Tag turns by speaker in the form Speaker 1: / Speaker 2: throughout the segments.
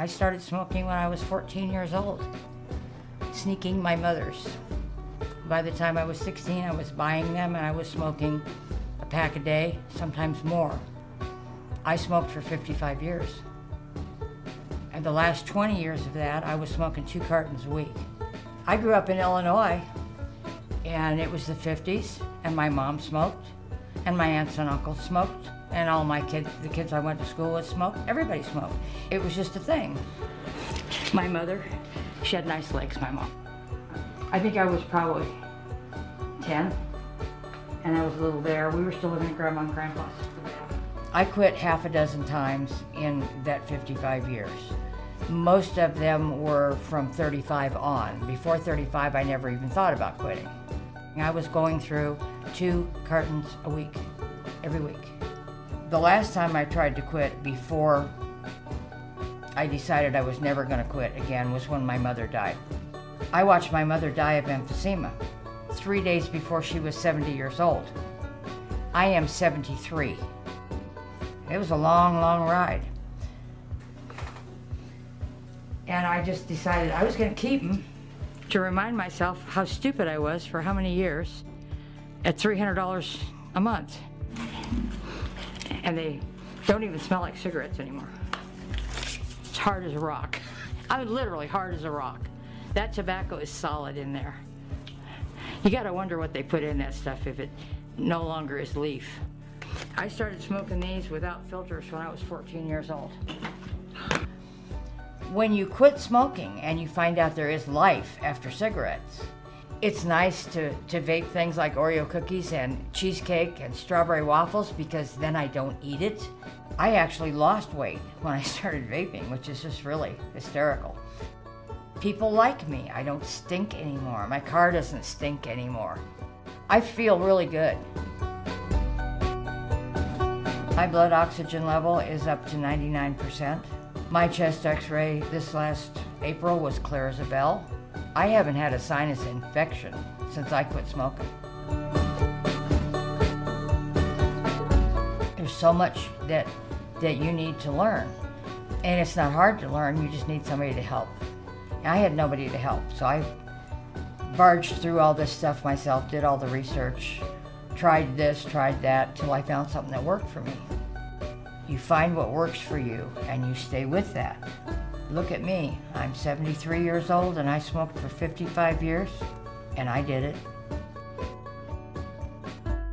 Speaker 1: I started smoking when I was 14 years old, sneaking my mother's. By the time I was 16, I was buying them and I was smoking a pack a day, sometimes more. I smoked for 55 years. And the last 20 years of that, I was smoking 2 cartons a week. I grew up in Illinois, and it was the 50s, and my mom smoked, and my aunts and uncles smoked, and all my kids, the kids I went to school with smoked. Everybody smoked. It was just a thing. My mother, she had nice legs, my mom. I think I was probably 10, and I was a little there. We were still living at Grandma and Grandpa's. I quit half a dozen times in that 55 years. Most of them were from 35 on. Before 35, I never even thought about quitting. I was going through 2 cartons a week, every week. The last time I tried to quit before I decided I was never going to quit again was when my mother died. I watched my mother die of emphysema 3 days before she was 70 years old. I am 73. It was a long, long ride. And I just decided I was going to keep them to remind myself how stupid I was for how many years at $300 a month. And they don't even smell like cigarettes anymore. It's hard as a rock. I mean, literally hard as a rock. That tobacco is solid in there. You gotta wonder what they put in that stuff if it no longer is leaf. I started smoking these without filters when I was 14 years old. When you quit smoking and you find out there is life after cigarettes, it's nice to vape things like Oreo cookies and cheesecake and strawberry waffles because then I don't eat it. I actually lost weight when I started vaping, which is just really hysterical. People like me. I don't stink anymore. My car doesn't stink anymore. I feel really good. My blood oxygen level is up to 99%. My chest x-ray this last April was clear as a bell. I haven't had a sinus infection since I quit smoking. There's so much that you need to learn. And it's not hard to learn, you just need somebody to help. I had nobody to help, so I barged through all this stuff myself, did all the research, tried this, tried that, till I found something that worked for me. You find what works for you, and you stay with that. Look at me. I'm 73 years old, and I smoked for 55 years, and I did it.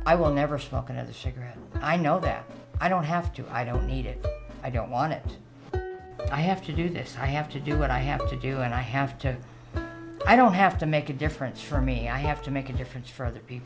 Speaker 1: I will never smoke another cigarette. I know that. I don't have to. I don't need it. I don't want it. I have to do this. I have to do what I have to do, and I don't have to make a difference for me. I have to make a difference for other people.